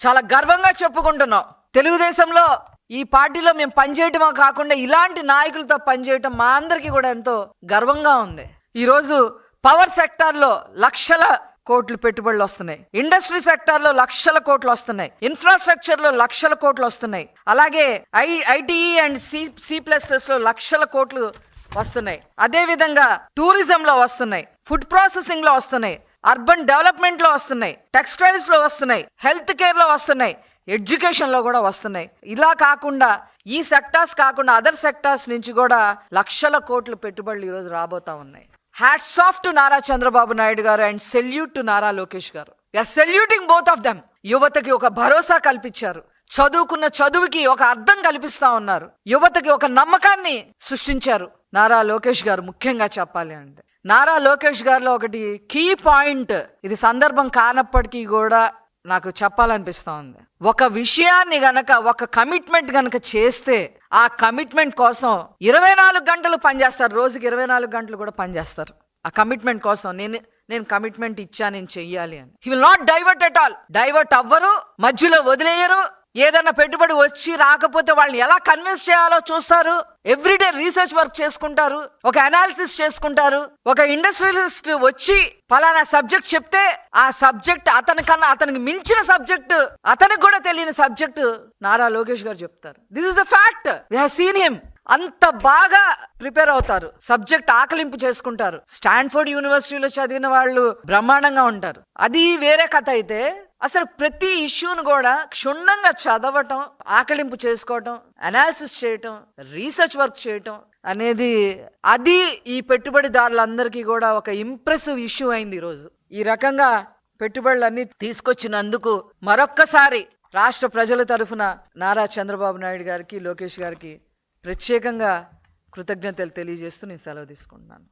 చాలా గర్వంగా చెప్పుకుంటున్నాం. తెలుగుదేశంలో ఈ పార్టీలో మేము పనిచేయటమో కాకుండా ఇలాంటి నాయకులతో పనిచేయటం మా అందరికీ కూడా ఎంతో గర్వంగా ఉంది. ఈరోజు పవర్ సెక్టార్లో లక్షల కోట్లు పెట్టుబడులు వస్తున్నాయి, ఇండస్ట్రీ సెక్టార్లో లక్షల కోట్లు వస్తున్నాయి, ఇన్ఫ్రాస్ట్రక్చర్లో లక్షల కోట్లు వస్తున్నాయి, అలాగే ఐటీఈ అండ్ C++లో లక్షల కోట్లు వస్తున్నాయి. అదేవిధంగా టూరిజంలో వస్తున్నాయి, ఫుడ్ ప్రాసెసింగ్లో వస్తున్నాయి, అర్బన్ డెవలప్మెంట్లో వస్తున్నాయి, టెక్స్టైల్స్లో వస్తున్నాయి, హెల్త్ కేర్లో వస్తున్నాయి, ఎడ్యుకేషన్లో కూడా వస్తున్నాయి. ఇలా కాకుండా ఈ సెక్టార్స్ కాకుండా అదర్ సెక్టార్స్ నుంచి కూడా లక్షల కోట్ల పెట్టుబడులు ఈరోజు రాబోతా ఉన్నాయి. Hats off to Nara Chandrababu Naidu garu and salute to Nara Lokesh garu. We are saluting both of them. యువతకి ఒక భరోసా కల్పించారు, చదువుకున్న చదువుకి ఒక అర్థం కల్పిస్తా ఉన్నారు, యువతకి ఒక నమ్మకాన్ని సృష్టించారు నారా లోకేష్ గారు. ముఖ్యంగా చెప్పాలి అంటే నారా లోకేష్ గారిలో ఒకటి కీ పాయింట్, ఇది సందర్భం కానప్పటికీ కూడా నాకు చెప్పాలనిపిస్తా ఉంది. ఒక విషయాన్ని గనక, ఒక కమిట్మెంట్ గనక చేస్తే ఆ కమిట్మెంట్ కోసం 24 గంటలు పనిచేస్తారు, రోజుకి 24 గంటలు కూడా పనిచేస్తారు. ఆ కమిట్మెంట్ కోసం నేను కమిట్మెంట్ ఇచ్చా, నేను చెయ్యాలి అని. He will not divert at all. Divert అవ్వరు, మధ్యలో వదిలేయరు. ఏదన్నా పెట్టుబడి వచ్చి రాకపోతే వాళ్ళని ఎలా కన్విన్స్ చేయాలో చూస్తారు. ఎవ్రీడే రీసెర్చ్ వర్క్ చేసుకుంటారు, ఒక అనాలిసిస్ చేసుకుంటారు. ఒక ఇండస్ట్రియలిస్ట్ వచ్చి ఫలానా సబ్జెక్ట్ చెప్తే ఆ సబ్జెక్ట్ అతనికి మించిన సబ్జెక్ట్, అతనికి కూడా తెలియని సబ్జెక్ట్ నారా లోకేష్ గారు చెప్తారు. This is a fact. We have seen him. అంత బాగా ప్రిపేర్ అవుతారు, సబ్జెక్ట్ ఆకలింపు చేసుకుంటారు. స్టాన్ఫోర్డ్ యూనివర్సిటీలో చదివిన వాళ్ళు బ్రహ్మాండంగా ఉంటారు. అది వేరే కథ. అయితే అసలు ప్రతి ఇష్యూను కూడా క్షుణ్ణంగా చదవటం, ఆకలింపు చేసుకోవటం, అనాలిసిస్ చేయటం, రీసెర్చ్ వర్క్ చేయటం అనేది అది ఈ పెట్టుబడిదారులందరికీ కూడా ఒక ఇంప్రెసివ్ ఇష్యూ అయింది ఈరోజు. ఈ రకంగా పెట్టుబడులన్నీ తీసుకొచ్చినందుకు మరొక్కసారి రాష్ట్ర ప్రజల తరఫున నారా చంద్రబాబు నాయుడు గారికి, లోకేష్ గారికి ప్రత్యేకంగా కృతజ్ఞతలు తెలియజేస్తూ నేను సెలవు తీసుకుంటున్నాను.